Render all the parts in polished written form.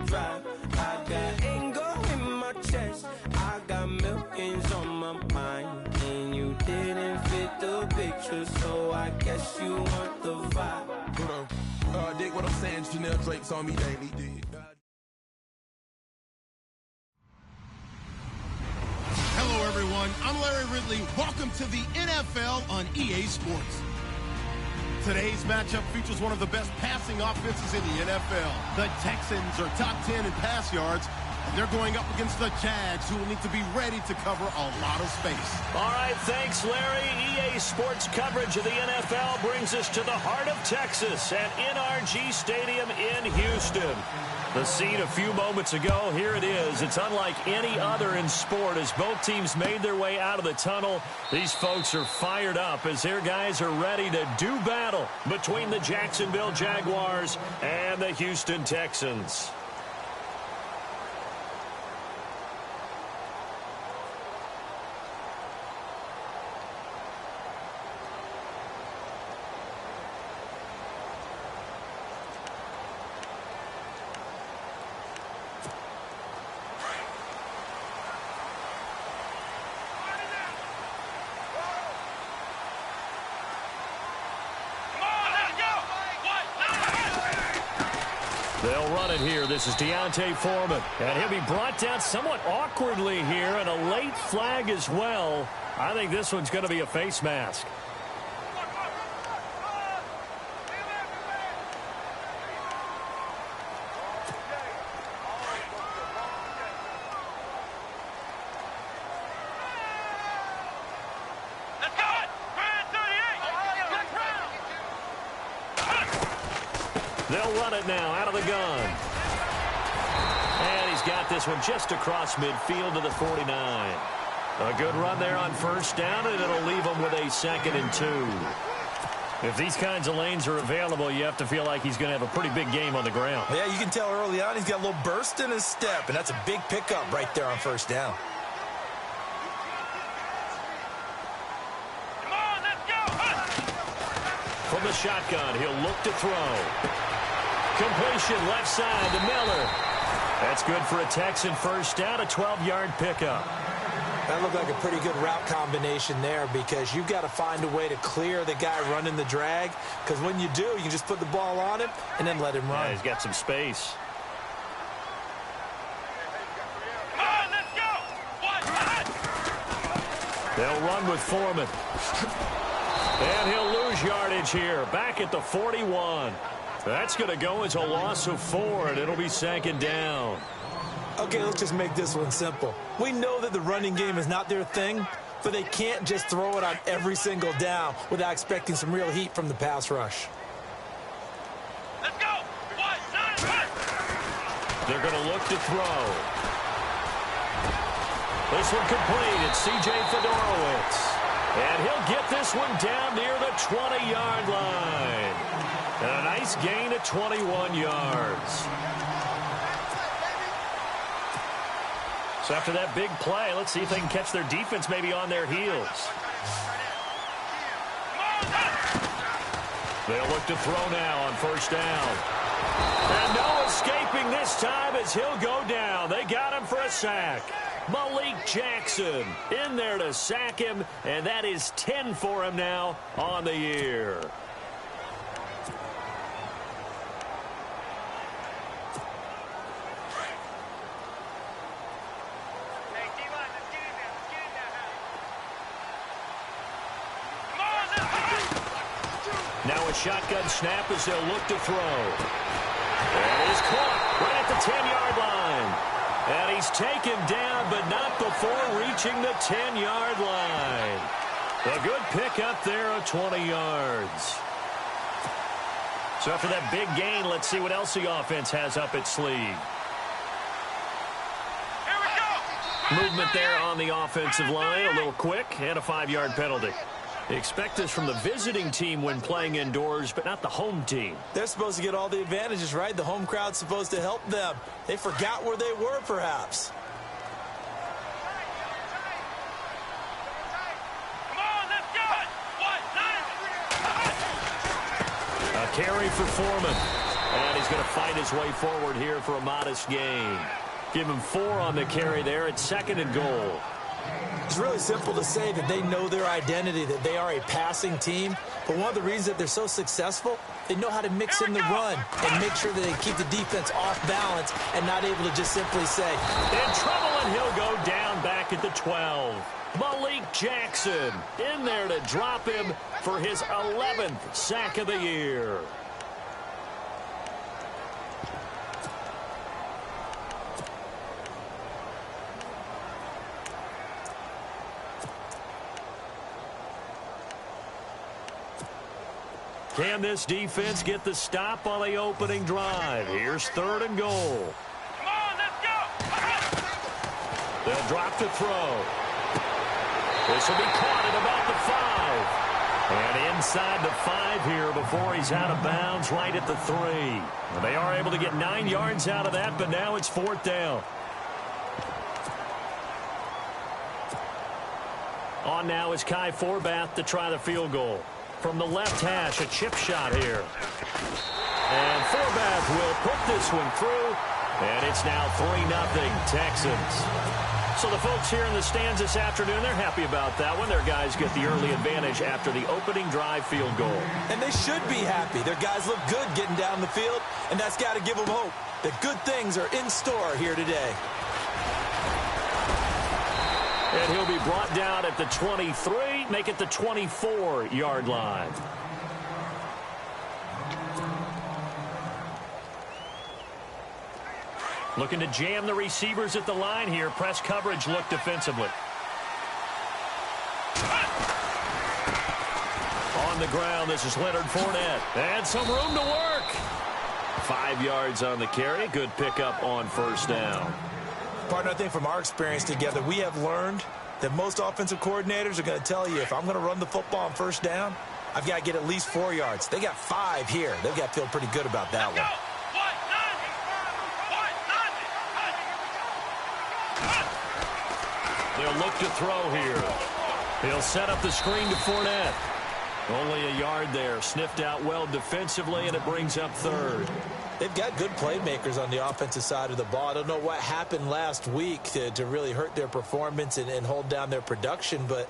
drive. I got anger in my chest, I got millions on my mind, and you didn't fit the picture, so I guess you want the vibe. Hold on, dig what I'm saying, Chanel drapes on me daily, dig. Hello, everyone. I'm Larry Ridley. Welcome to the NFL on EA Sports. Today's matchup features one of the best passing offenses in the NFL. The Texans are top 10 in pass yards, and they're going up against the Jags, who will need to be ready to cover a lot of space. All right, thanks, Larry. EA Sports coverage of the NFL brings us to the heart of Texas at NRG Stadium in Houston. The scene a few moments ago, here it is. It's unlike any other in sport as both teams made their way out of the tunnel. These folks are fired up as their guys are ready to do battle between the Jacksonville Jaguars and the Houston Texans. They'll run it here. This is Deontay Foreman. And he'll be brought down somewhat awkwardly here, and a late flag as well. I think this one's going to be a face mask. They'll run it now out of the gun. And he's got this one just across midfield to the 49. A good run there on first down, and it'll leave him with a 2nd and 2. If these kinds of lanes are available, you have to feel like he's going to have a pretty big game on the ground. Yeah, you can tell early on he's got a little burst in his step, and that's a big pickup right there on first down. Come on, let's go! From the shotgun, he'll look to throw. Completion left side to Miller. That's good for a Texan first down, a 12-yard pickup. That looked like a pretty good route combination there because you've got to find a way to clear the guy running the drag, because when you do, you can just put the ball on him and then let him run. Yeah, he's got some space. Come on, let's go! They'll run with Foreman. And he'll lose yardage here, back at the 41. That's going to go as a loss of 4, and it'll be 2nd down. Okay, let's just make this one simple. We know that the running game is not their thing, but they can't just throw it on every single down without expecting some real heat from the pass rush. Let's go! They're going to look to throw. This one complete. It's C.J. Fedorowicz. And he'll get this one down near the 20-yard line. And a nice gain of 21 yards. So after that big play, let's see if they can catch their defense maybe on their heels. They'll look to throw now on first down. And no escaping this time as he'll go down. They got him for a sack. Malik Jackson in there to sack him, and that is 10 for him now on the year. Now a shotgun snap as they'll look to throw. And he's caught right at the 10-yard line. And he's taken down, but not before reaching the 10-yard line. A good pickup there of 20 yards. So after that big gain, let's see what else the offense has up its sleeve. Here we go! Movement there on the offensive line, a little quick, and a 5-yard penalty. Expect this from the visiting team when playing indoors, but not the home team. They're supposed to get all the advantages, right? The home crowd's supposed to help them. They forgot where they were, perhaps. Come on, let's go! A carry for Foreman. And he's going to fight his way forward here for a modest gain. Give him 4 on the carry there at 2nd and goal. It's really simple to say that they know their identity, that they are a passing team. But one of the reasons that they're so successful, they know how to mix in the run and make sure that they keep the defense off balance and not able to just simply say, in trouble, and he'll go down back at the 12. Malik Jackson in there to drop him for his 11th sack of the year. Can this defense get the stop on the opening drive? Here's 3rd and goal. Come on, let's go. They'll drop to throw. This will be caught at about the 5. And inside the 5 here before he's out of bounds right at the 3. And they are able to get 9 yards out of that, but now it's 4th down. On now is Kai Forbath to try the field goal. From the left hash, a chip shot here. And Forbath will put this one through. And it's now 3-0 Texans. So the folks here in the stands this afternoon, they're happy about that one. Their guys get the early advantage after the opening drive field goal. and they should be happy. Their guys look good getting down the field, and that's got to give them hope that good things are in store here today. And he'll be brought down at the 23, make it the 24-yard line. Looking to jam the receivers at the line here. Press coverage look defensively. On the ground, this is Leonard Fournette. And some room to work. 5 yards on the carry. Good pickup on 1st down. Partner, I think from our experience together, we have learned that most offensive coordinators are going to tell you, if I'm going to run the football on 1st down, I've got to get at least 4 yards. They got 5 here. They've got to feel pretty good about that one. They'll look to throw here. He'll set up the screen to Fournette. Only a yard there. Sniffed out well defensively, and it brings up 3rd. They've got good playmakers on the offensive side of the ball. I don't know what happened last week to really hurt their performance and hold down their production, but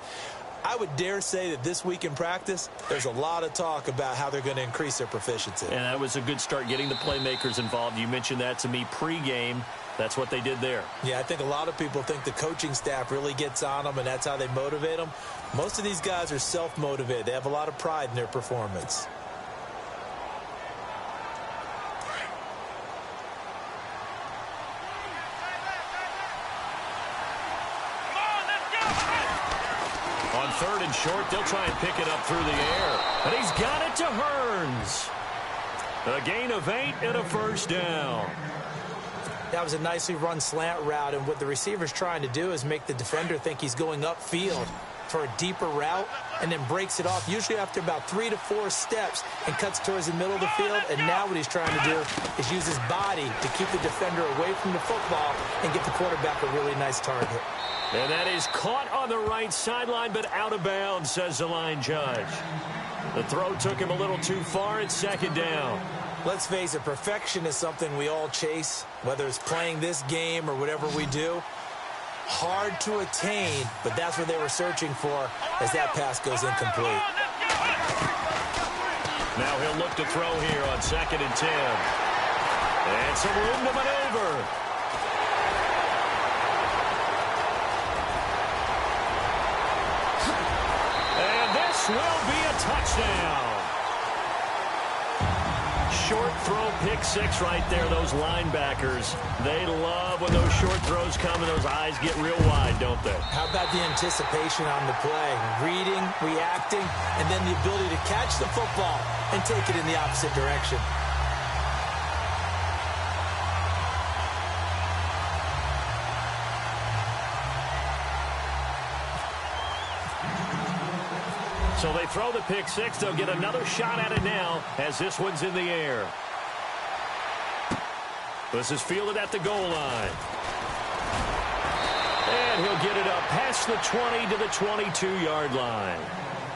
I would dare say that this week in practice, there's a lot of talk about how they're going to increase their proficiency. And that was a good start, getting the playmakers involved. You mentioned that to me pregame. That's what they did there. Yeah, I think a lot of people think the coaching staff really gets on them, and that's how they motivate them. Most of these guys are self-motivated. They have a lot of pride in their performance. On 3rd and short, they'll try and pick it up through the air. And he's got it to Hearns. A gain of 8 and a 1st down. That was a nicely run slant route, and what the receiver's trying to do is make the defender think he's going upfield for a deeper route and then breaks it off, usually after about 3 to 4 steps, and cuts towards the middle of the field. And now what he's trying to do is use his body to keep the defender away from the football and get the quarterback a really nice target. And that is caught on the right sideline, but out of bounds, says the line judge. The throw took him a little too far. It's 2nd down. Let's face it, perfection is something we all chase, whether it's playing this game or whatever we do. Hard to attain, but that's what they were searching for as that pass goes incomplete. Now he'll look to throw here on 2nd and 10. And some room to maneuver. And this will be a touchdown. Short throw, pick 6 right there. Those linebackers, they love when those short throws come and those eyes get real wide, don't they? How about the anticipation on the play? Reading, reacting, and then the ability to catch the football and take it in the opposite direction. So they throw the pick 6. They'll get another shot at it now as this one's in the air. This is fielded at the goal line. And he'll get it up past the 20 to the 22-yard line.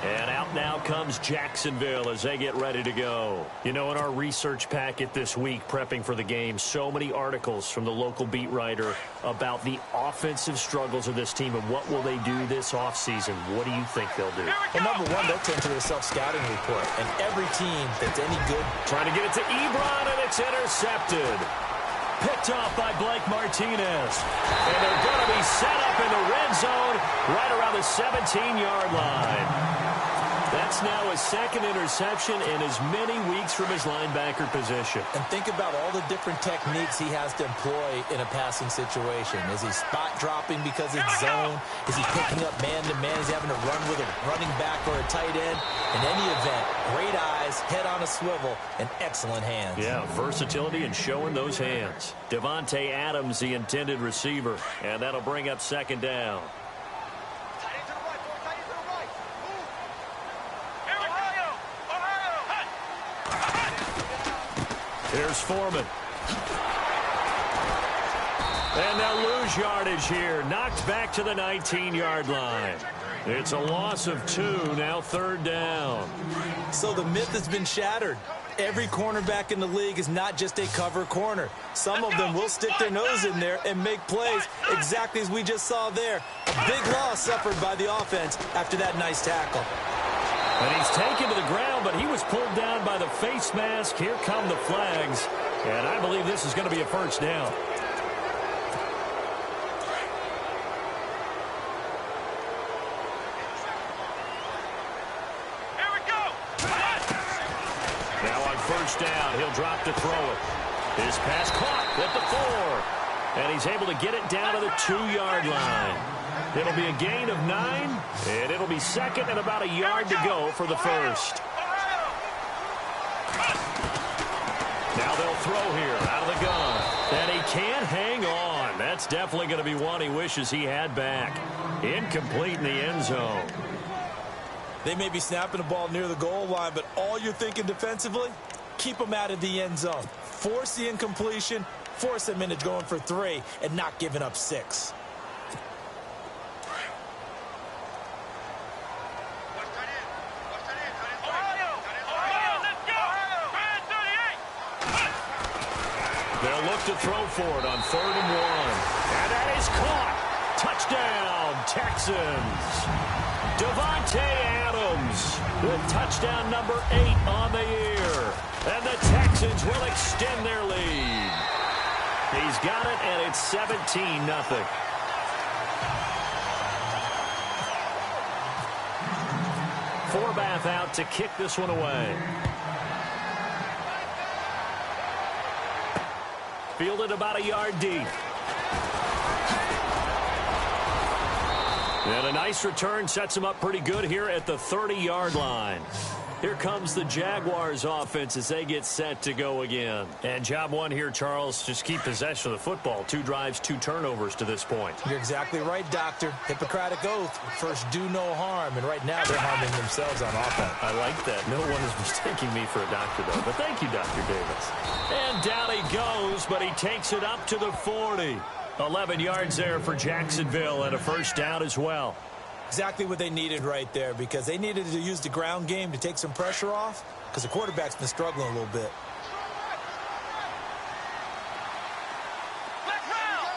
And out now comes Jacksonville as they get ready to go. You know, in our research packet this week, prepping for the game, so many articles from the local beat writer about the offensive struggles of this team and what will they do this offseason. What do you think they'll do? Well, number one, they'll tend to their self-scouting report. And every team that's any good... Trying to get it to Ebron, and it's intercepted. Picked off by Blake Martinez. And they're going to be set up in the red zone right around the 17-yard line. That's now his second interception in as many weeks from his linebacker position. And think about all the different techniques he has to employ in a passing situation. Is he spot dropping because it's zone? Is he picking up man-to-man? Is he having to run with a running back or a tight end? In any event, great eyes, head on a swivel, and excellent hands. Yeah, versatility and showing those hands. Devontae Adams, the intended receiver, and that'll bring up second down. Here's Foreman. And they'll lose yardage here. Knocked back to the 19-yard line. It's a loss of 2, now third down. So the myth has been shattered. Every cornerback in the league is not just a cover corner. Some of them will stick their nose in there and make plays exactly as we just saw there. A big loss suffered by the offense after that nice tackle. And he's taken to the ground, but he was pulled down by the face mask. Here come the flags. And I believe this is going to be a first down. Here we go. Now on first down, he'll drop to throw it. His pass caught at the 4. And he's able to get it down to the 2-yard line. It'll be a gain of 9, and it'll be second and about a yard to go for the first. Now they'll throw here out of the gun. And he can't hang on. That's definitely going to be one he wishes he had back. Incomplete in the end zone. They may be snapping the ball near the goal line, but all you're thinking defensively, keep them out of the end zone. Force the incompletion, force them into going for 3, and not giving up 6. They'll look to throw for it on 3rd and 1. And that is caught. Touchdown, Texans. Devontae Adams with touchdown number 8 on the year. And the Texans will extend their lead. He's got it, and it's 17-0. Forbath out to kick this one away. Fielded about a yard deep. And a nice return sets him up pretty good here at the 30-yard line. Here comes the Jaguars offense as they get set to go again. And job one here, Charles, just keep possession of the football. 2 drives, 2 turnovers to this point. You're exactly right, Doctor. Hippocratic oath. First, do no harm. And right now, they're harming themselves on offense. I like that. No one is mistaking me for a doctor, though. But thank you, Dr. Davis. And down he goes, but he takes it up to the 40. 11 yards there for Jacksonville and a first down as well. Exactly what they needed right there, because they needed to use the ground game to take some pressure off, because the quarterback's been struggling a little bit. Flex round.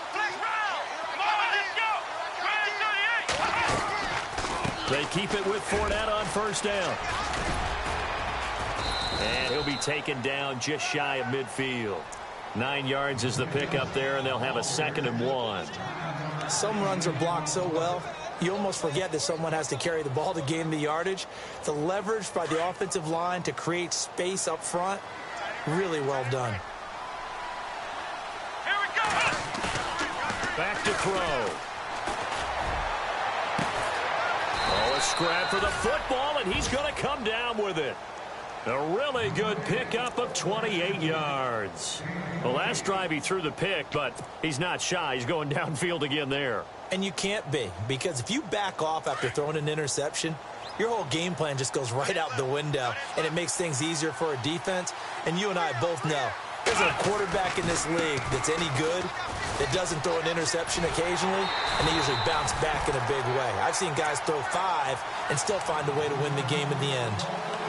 Come on, let's go. They keep it with Fournette on first down. And he'll be taken down just shy of midfield. 9 yards is the pickup there, and they'll have a 2nd and 1. Some runs are blocked so well, you almost forget that someone has to carry the ball to gain the yardage. The leverage by the offensive line to create space up front, really well done. Here we go. Back to throw. Oh, a scrap for the football, and he's going to come down with it. A really good pickup of 28 yards. The last drive he threw the pick, but he's not shy. He's going downfield again there. And you can't be, because if you back off after throwing an interception, your whole game plan just goes right out the window, and it makes things easier for a defense. And you and I both know There's a quarterback in this league that's any good that doesn't throw an interception occasionally, and they usually bounce back in a big way. I've seen guys throw 5 and still find a way to win the game in the end.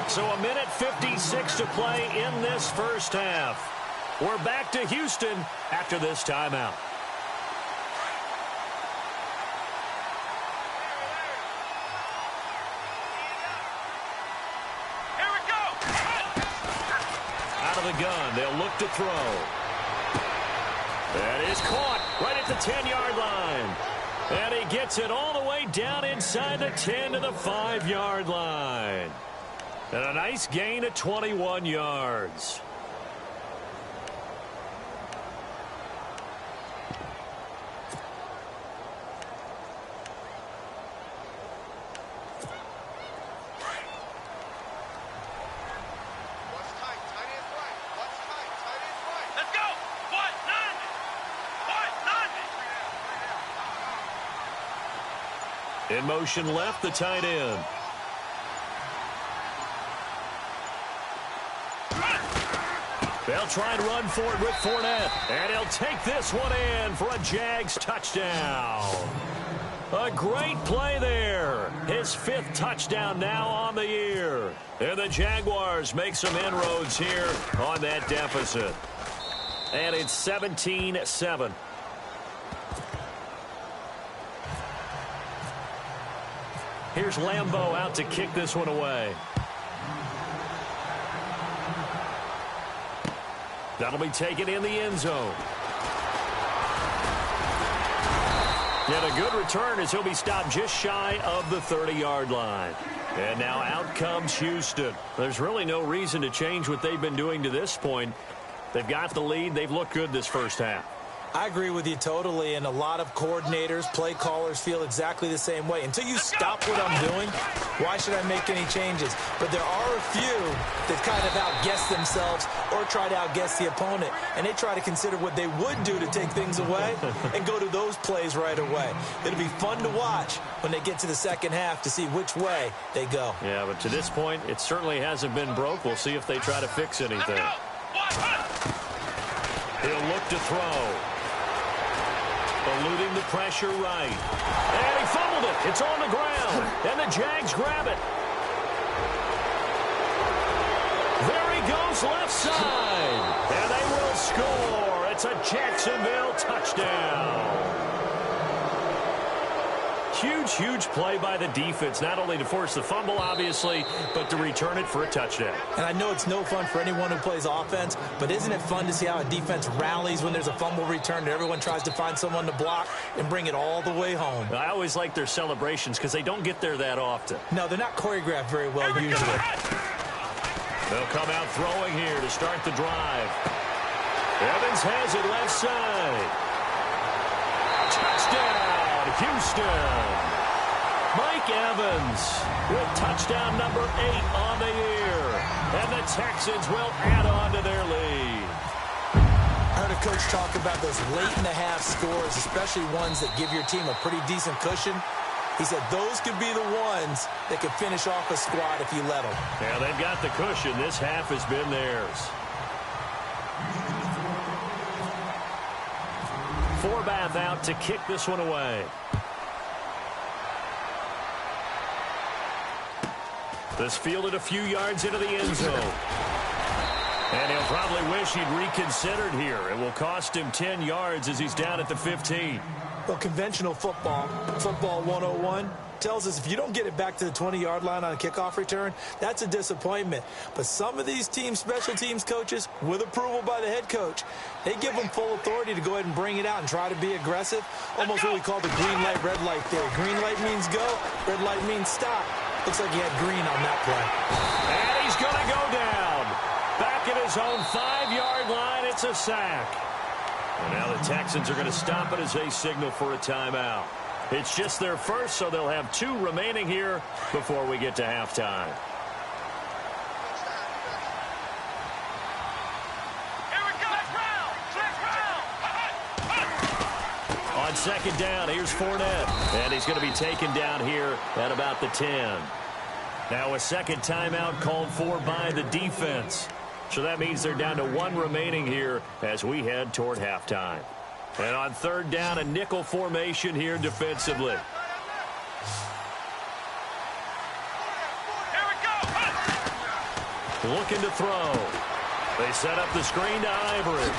So a minute 56 to play in this first half. We're back to Houston after this timeout. Here we go. Out of the gun, they'll look to throw. That is caught right at the 10-yard line. And he gets it all the way down inside the 10 to the 5-yard line. And a nice gain of 21 yards. Let's go. What? None. What? None. In motion left, the tight end. They'll try and run for it with Fournette. And he'll take this one in for a Jags touchdown. A great play there. His 5th touchdown now on the year. And the Jaguars make some inroads here on that deficit. And it's 17-7. Here's Lambeau out to kick this one away. That'll be taken in the end zone. And a good return as he'll be stopped just shy of the 30-yard line. And now out comes Houston. There's really no reason to change what they've been doing to this point. They've got the lead. They've looked good this first half. I agree with you totally, and a lot of coordinators, play callers feel exactly the same way. Until you stop what I'm doing, why should I make any changes? But there are a few that kind of outguess themselves or try to outguess the opponent, and they try to consider what they would do to take things away and go to those plays right away. It'll be fun to watch when they get to the second half to see which way they go. Yeah, but to this point, it certainly hasn't been broke. We'll see if they try to fix anything. He'll look to throw. Eluding the pressure right. And he fumbled it. It's on the ground. And the Jags grab it. There he goes left side. And they will score. It's a Jacksonville touchdown. Huge, huge play by the defense, not only to force the fumble, obviously, but to return it for a touchdown. And I know it's no fun for anyone who plays offense, but isn't it fun to see how a defense rallies when there's a fumble return and everyone tries to find someone to block and bring it all the way home? I always like their celebrations because they don't get there that often. No, they're not choreographed very well usually. They'll come out throwing here to start the drive. Evans has it left side. Touchdown! Houston. Mike Evans with touchdown number 8 on the year. And the Texans will add on to their lead. I heard a coach talk about those late-in-the-half scores, especially ones that give your team a pretty decent cushion. He said those could be the ones that could finish off a squad if you let them. Yeah, they've got the cushion. This half has been theirs. Forbath out to kick this one away. This fielded a few yards into the end zone. And he'll probably wish he'd reconsidered here. It will cost him 10 yards as he's down at the 15. Well, conventional football 101, tells us if you don't get it back to the 20-yard line on a kickoff return, that's a disappointment. But some of these special teams coaches, with approval by the head coach, they give them full authority to go ahead and bring it out and try to be aggressive. Almost what we call the green light, red light theory. Green light means go, red light means stop. Looks like he had green on that play. And he's going to go down. Back at his own 5-yard line, it's a sack. And now the Texans are going to stop it as they signal for a timeout. It's just their first, so they'll have 2 remaining here before we get to halftime. Here we go. Let's round. On second down, here's Fournette. And he's going to be taken down here at about the 10. Now a second timeout called for by the defense. So that means they're down to 1 remaining here as we head toward halftime. And on 3rd down, a nickel formation here defensively. Here we go. Looking to throw. They set up the screen to Ivory.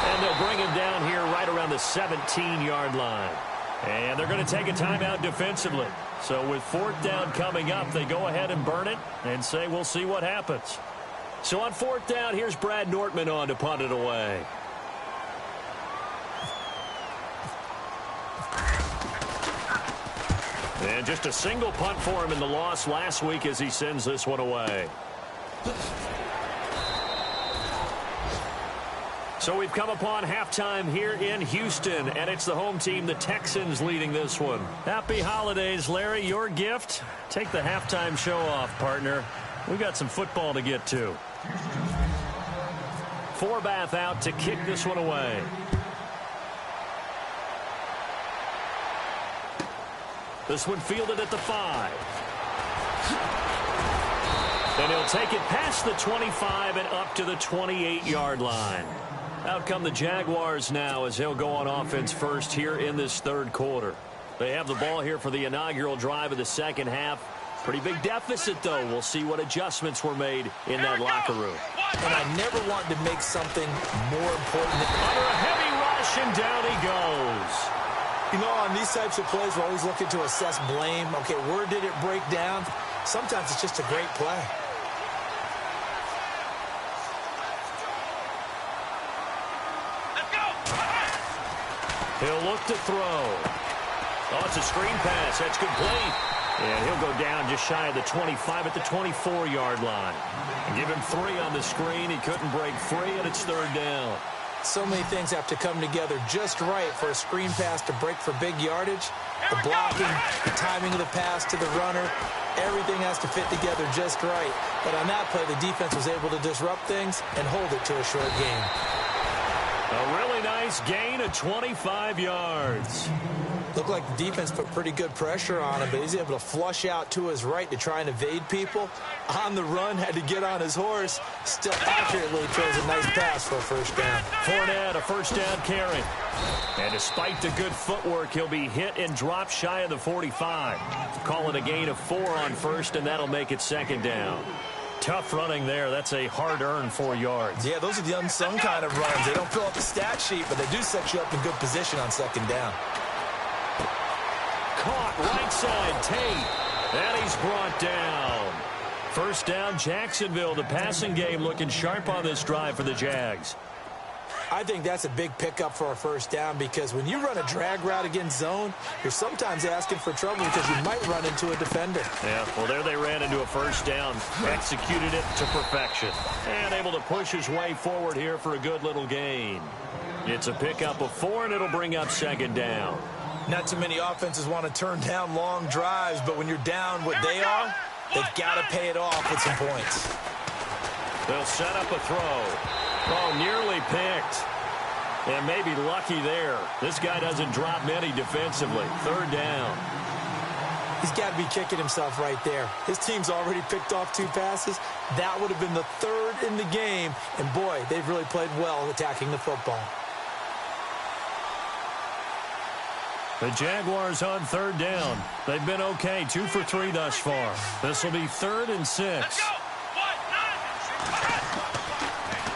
And they'll bring him down here right around the 17-yard line. And they're going to take a timeout defensively. So with 4th down coming up, they go ahead and burn it and say we'll see what happens. So on 4th down, here's Brad Nortman on to punt it away. And just a single punt for him in the loss last week as he sends this one away. So we've come upon halftime here in Houston, and it's the home team, the Texans, leading this one. Happy holidays, Larry. Your gift? Take the halftime show off, partner. We've got some football to get to. Forbath out to kick this one away. This one fielded at the 5. And he'll take it past the 25 and up to the 28-yard line. Out come the Jaguars now as he'll go on offense first here in this 3rd quarter. They have the ball here for the inaugural drive of the 2nd half. Pretty big deficit, though. We'll see what adjustments were made in that locker room. And I never wanted to make something more important than... Under a heavy rush, and down he goes. You know, on these types of plays, we're always looking to assess blame. Okay, where did it break down? Sometimes it's just a great play. Let's go. He'll look to throw. Oh, it's a screen pass. That's complete. And he'll go down just shy of the 25 at the 24-yard line. And give him 3 on the screen. He couldn't break free, and it's 3rd down. So many things have to come together just right for a screen pass to break for big yardage. The blocking, the timing of the pass to the runner, everything has to fit together just right. But on that play, the defense was able to disrupt things and hold it to a short gain. A really nice gain of 25 yards. Looked like the defense put pretty good pressure on him, but he's able to flush out to his right to try and evade people. On the run, had to get on his horse. Still accurately throws a nice pass for a 1st down. Fournette, a 1st down carry. And despite the good footwork, he'll be hit and dropped shy of the 45. Call it a gain of 4 on 1st, and that'll make it 2nd down. Tough running there. That's a hard-earned 4 yards. Yeah, those are the unsung kind of runs. They don't fill up the stat sheet, but they do set you up in good position on 2nd down. Caught right side, Tate. And he's brought down. 1st down, Jacksonville. The passing game looking sharp on this drive for the Jags. I think that's a big pickup for a 1st down because when you run a drag route against zone, you're sometimes asking for trouble because you might run into a defender. Yeah, well, there they ran into a 1st down. Executed it to perfection. And able to push his way forward here for a good little gain. It's a pickup of 4, and it'll bring up 2nd down. Not too many offenses want to turn down long drives, but when you're down what they are, they've got to pay it off with some points. They'll set up a throw. Oh, nearly picked. And maybe lucky there. This guy doesn't drop many defensively. 3rd down. He's got to be kicking himself right there. His team's already picked off 2 passes. That would have been the 3rd in the game. And, boy, they've really played well attacking the football. The Jaguars on 3rd down. They've been okay, 2 for 3 thus far. This will be 3rd and 6. Let's go. 1,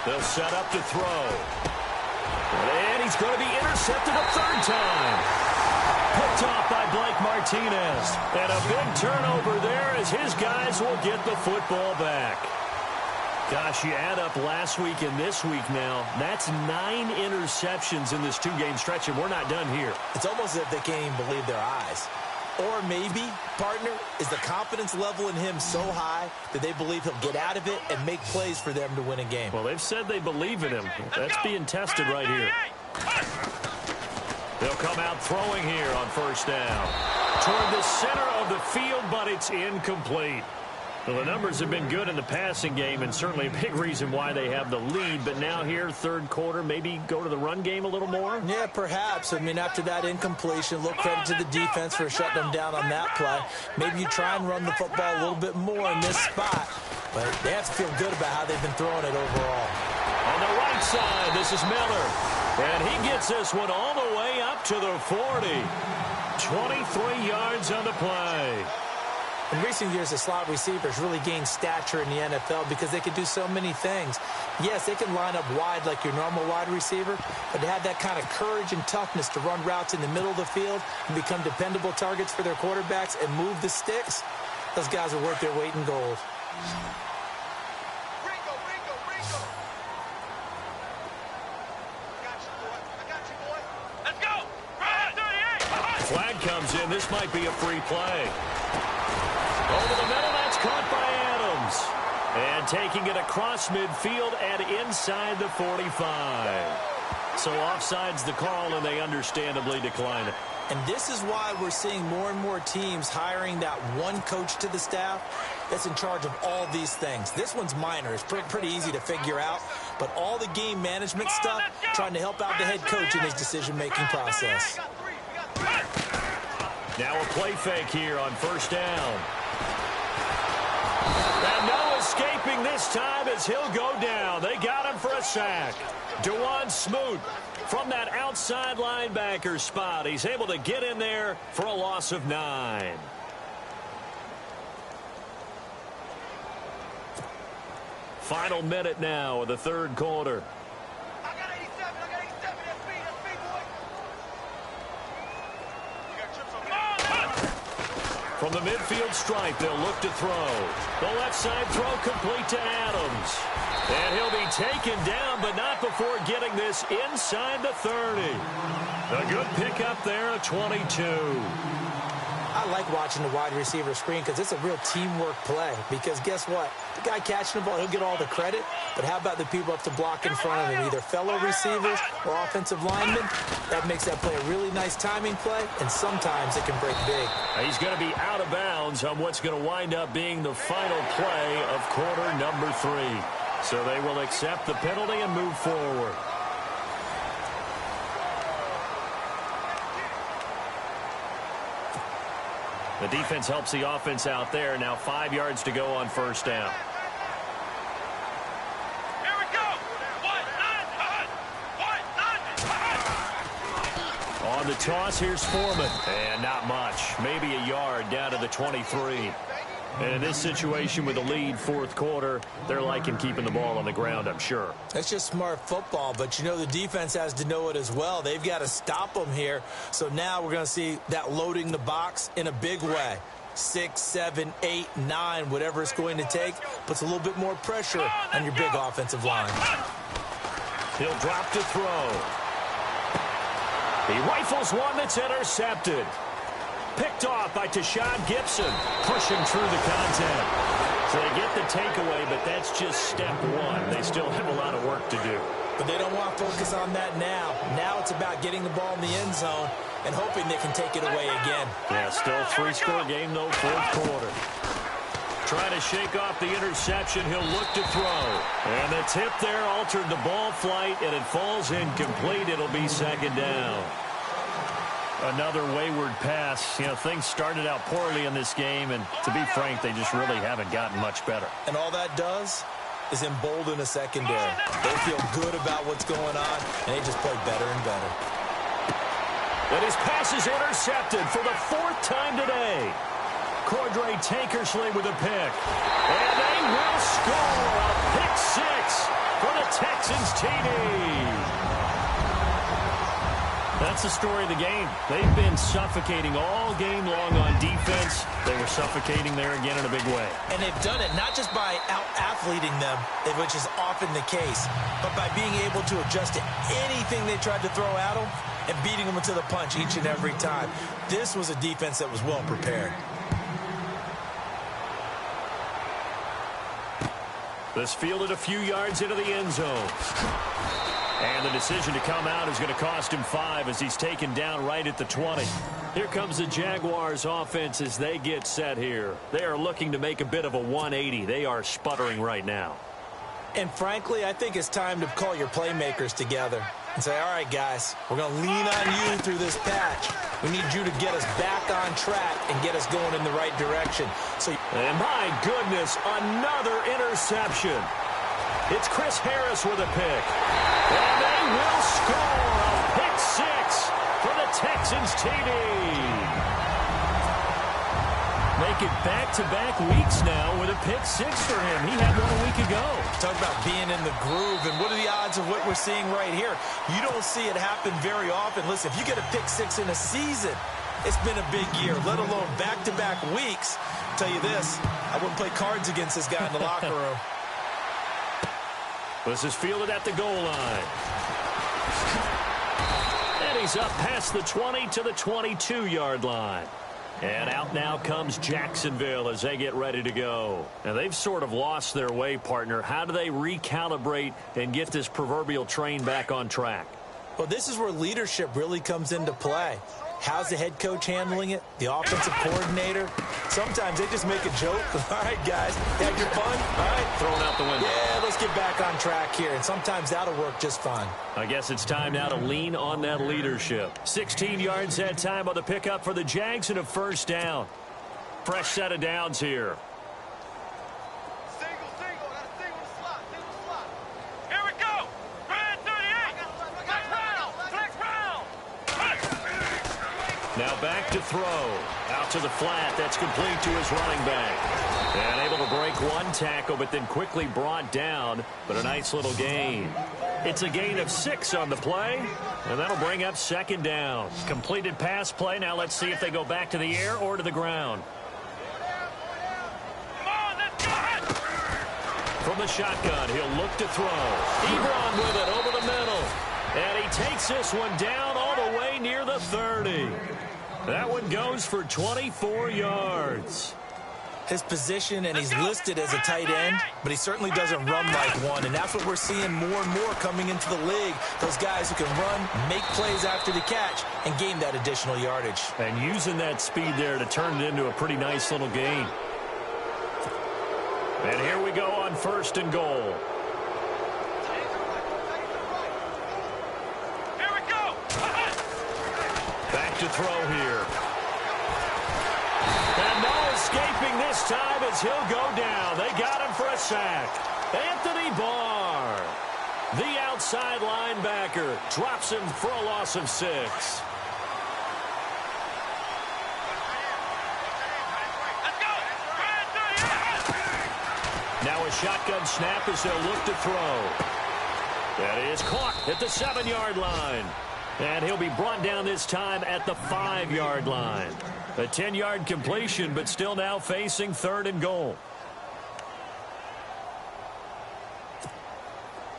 9. They'll set up to throw. And he's going to be intercepted a 3rd time. Picked off by Blake Martinez. And a big turnover there as his guys will get the football back. Gosh, you add up last week and this week now, that's 9 interceptions in this 2-game stretch, and we're not done here. It's almost as if they can't even believe their eyes. Or maybe, partner, is the confidence level in him so high that they believe he'll get out of it and make plays for them to win a game. Well, they've said they believe in him. That's being tested right here. They'll come out throwing here on 1st down. Toward the center of the field, but it's incomplete. Well, the numbers have been good in the passing game, and certainly a big reason why they have the lead. But now here, 3rd quarter, maybe go to the run game a little more? Yeah, perhaps. I mean, after that incompletion, a little credit to the defense for shutting them down on that play. Maybe you try and run the football a little bit more in this spot. but they have to feel good about how they've been throwing it overall. On the right side, this is Miller. And he gets this one all the way up to the 40. 23 yards on the play. In recent years, the slot receivers really gained stature in the NFL because they can do so many things. Yes, they can line up wide like your normal wide receiver, but to have that kind of courage and toughness to run routes in the middle of the field and become dependable targets for their quarterbacks and move the sticks, those guys are worth their weight in gold. Let's go. Run, 38. Flag comes in. This might be a free play. Over the middle, that's caught by Adams. And taking it across midfield and inside the 45. So offside's the call, and they understandably decline it. And this is why we're seeing more and more teams hiring that one coach to the staff that's in charge of all these things. This one's minor. It's pretty easy to figure out. But all the game management stuff, trying to help out the head coach in his decision-making process. Now a play fake here on first down. And no escaping this time as he'll go down. They got him for a sack. Dewan Smoot from that outside linebacker spot. He's able to get in there for a loss of 9. Final minute now of the third quarter. I got 87. That's speed, boy. You got trips over there. From the midfield stripe, they'll look to throw. The left side throw complete to Adams. And he'll be taken down, but not before getting this inside the 30. A good pickup there, a 22. I like watching the wide receiver screen because it's a real teamwork play. Because guess what? The guy catching the ball, he'll get all the credit. But how about the people up to block in front of him, either fellow receivers or offensive linemen? That makes that play a really nice timing play, and sometimes it can break big. He's going to be out of bounds on what's going to wind up being the final play of quarter number 3. So they will accept the penalty and move forward. The defense helps the offense out there. Now 5 yards to go on first down. Here we go. On the toss, here's Foreman. And not much. Maybe a yard down to the 23. And in this situation with the lead fourth quarter, they're liking keeping the ball on the ground, I'm sure. That's just smart football, but you know the defense has to know it as well. They've got to stop them here. So now we're going to see that loading the box in a big way. 6, 7, 8, 9, whatever it's going to take, puts a little bit more pressure on your big offensive line. He'll drop to throw. He rifles one that's intercepted. Picked off by Tashawn Gibson, pushing through the contact. So they get the takeaway, but that's just step one. They still have a lot of work to do. But they don't want to focus on that now. Now it's about getting the ball in the end zone and hoping they can take it away again. Yeah, still a 3-score game, though, fourth quarter. Trying to shake off the interception. He'll look to throw. And the tip there altered the ball flight, and it falls incomplete. It'll be second down. Another wayward pass. You know, things started out poorly in this game, and to be frank, they just really haven't gotten much better. And all that does is embolden a secondary. They feel good about what's going on, and they just play better and better. And his pass is intercepted for the 4th time today. Cordray Tankersley with a pick. And they will score a pick 6 for the Texans TD. That's the story of the game. They've been suffocating all game long on defense. They were suffocating there again in a big way. And they've done it not just by out-athleting them, which is often the case, but by being able to adjust to anything they tried to throw at them and beating them to the punch each and every time. This was a defense that was well prepared. This fielded a few yards into the end zone. And the decision to come out is going to cost him 5 as he's taken down right at the 20. Here comes the Jaguars offense as they get set here. They are looking to make a bit of a 180. They are sputtering right now. And frankly, I think it's time to call your playmakers together. and say, all right, guys, we're going to lean on you through this patch. We need you to get us back on track and get us going in the right direction. And my goodness, another interception. It's Chris Harris with a pick. And they will score a pick six for the Texans TD. Make it back-to-back weeks now with a pick six for him. He had one a week ago. Talk about being in the groove, and what are the odds of what we're seeing right here? You don't see it happen very often. Listen, if you get a pick six in a season, it's been a big year, let alone back-to-back weeks. I'll tell you this, I wouldn't play cards against this guy in the locker room. This is fielded at the goal line. And he's up past the 20 to the 22-yard line. And out now comes Jacksonville as they get ready to go. Now, they've sort of lost their way, partner. How do they recalibrate and get this proverbial train back on track? Well, this is where leadership really comes into play. How's the head coach handling it? The offensive coordinator? Sometimes they just make a joke. All right, guys, had your fun? All right. Throwing out the window. Yeah, let's get back on track here. And sometimes that'll work just fine. I guess it's time now to lean on that leadership. 16 yards that time on the pickup for the Jags and a first down. Fresh set of downs here. Now back to throw. Out to the flat. That's complete to his running back. And able to break one tackle, but then quickly brought down. But a nice little gain. It's a gain of 6 on the play. And that'll bring up second down. Completed pass play. Now let's see if they go back to the air or to the ground. From the shotgun, he'll look to throw. Ebron with it over the middle. And he takes this one down all the way near the 30. That one goes for 24 yards. His position, and he's listed as a tight end, but he certainly doesn't run like one, and that's what we're seeing more and more coming into the league. Those guys who can run, make plays after the catch, and gain that additional yardage. And using that speed there to turn it into a pretty nice little gain. And here we go on first and goal. Back to throw here. And no escaping this time as he'll go down. They got him for a sack. Anthony Barr, the outside linebacker, drops him for a loss of 6. Now a shotgun snap as they'll look to throw. That is caught at the 7-yard line. And he'll be brought down this time at the 5-yard line. A 10-yard completion, but still now facing 3rd and goal.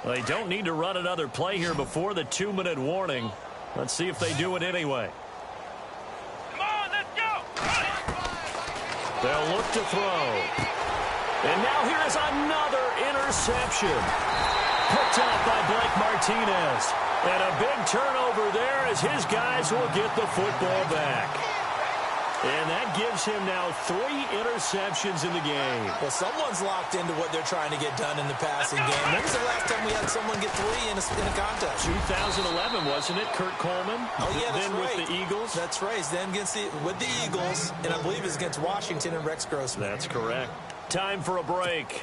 They don't need to run another play here before the 2-minute warning. Let's see if they do it anyway. Come on, let's go. They'll look to throw. And now here is another interception. Picked up by Blake Martinez. And a big turnover there as his guys will get the football back. And that gives him now 3 interceptions in the game. Well, someone's locked into what they're trying to get done in the passing game. When was the last time we had someone get 3 in a contest? 2011, wasn't it? Kurt Coleman? Oh, yeah, that's then right. With the Eagles? That's right. Then with the Eagles, and I believe it's against Washington and Rex Grossman. That's correct. Time for a break.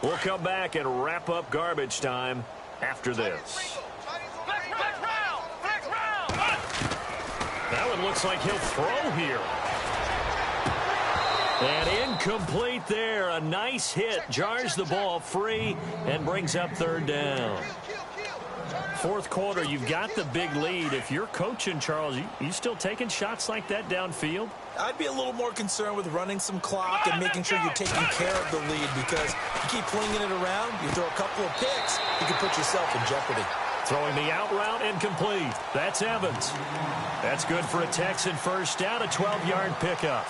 We'll come back and wrap up garbage time after this. That one looks like he'll throw here. And incomplete there. A nice hit. Jars the ball free and brings up 3rd down. 4th quarter, you've got the big lead. If you're coaching, Charles, you still taking shots like that downfield? I'd be a little more concerned with running some clock and making sure you're taking care of the lead, because you keep flinging it around, you throw a couple of picks, you can put yourself in jeopardy. Throwing the out route incomplete. That's Evans. That's good for a Texan first down, a 12-yard pickup.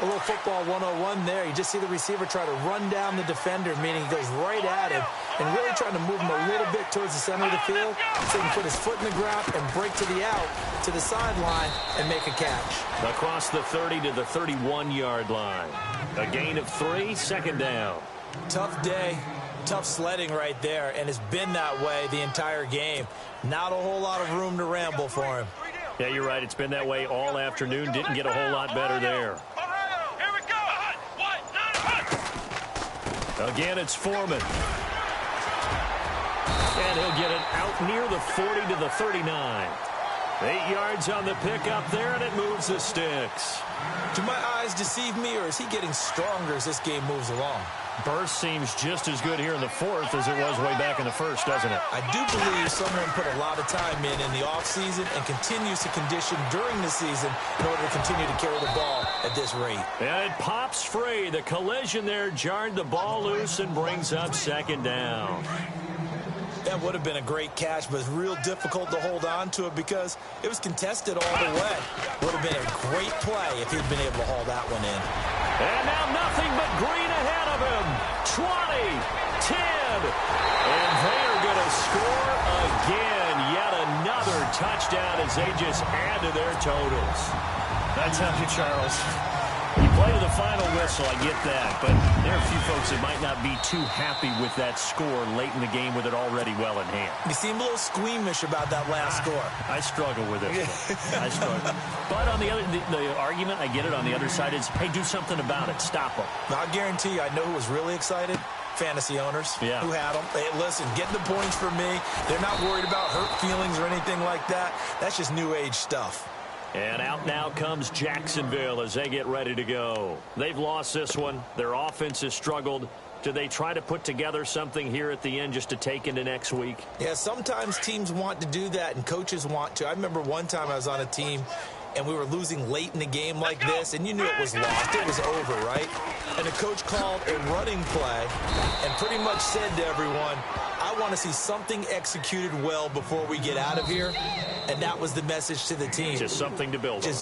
A little football 101 there. You just see the receiver try to run down the defender, meaning he goes right at him and really trying to move him a little bit towards the center of the field so he can put his foot in the ground and break to the out, to the sideline, and make a catch. Across the 30 to the 31-yard line. A gain of 3, 2nd down. Tough day. Tough sledding right there, and it's been that way the entire game. Not a whole lot of room to ramble for him. Yeah, you're right. It's been that way all afternoon. Didn't get a whole lot better there. Here we go. Again, it's Foreman. And he'll get it out near the 40 to the 39. 8 yards on the pickup there, and it moves the sticks. Do my eyes deceive me, or is he getting stronger as this game moves along? Burst seems just as good here in the fourth as it was way back in the first, doesn't it? I do believe someone put a lot of time in the offseason and continues to condition during the season in order to continue to carry the ball at this rate. And it pops free. The collision there jarred the ball loose and brings up second down. That would have been a great catch, but it's real difficult to hold on to it because it was contested all the way. Would have been a great play if he'd been able to haul that one in. And now nothing but green ahead of him. 20, 10, and they are going to score again. Yet another touchdown as they just add to their totals. I tell you, Charles. You play to the final whistle, I get that, but there are a few folks that might not be too happy with that score late in the game with it already well in hand. You seem a little squeamish about that last score. I struggle with it. I struggle. But on the other, the argument, I get it, on the other side is, hey, do something about it. Stop them. I'll guarantee you, I know who was really excited. Fantasy owners who had them. Hey, listen, get the points for me. They're not worried about hurt feelings or anything like that. That's just new age stuff. And out now comes Jacksonville as they get ready to go. They've lost this one. Their offense has struggled. Do they try to put together something here at the end just to take into next week? Yeah, sometimes teams want to do that and coaches want to. I remember one time I was on a team and we were losing late in the game like this, and you knew it was lost. It was over, right? And the coach called a running play and pretty much said to everyone, I want to see something executed well before we get out of here. And that was the message to the team. Just something to build on.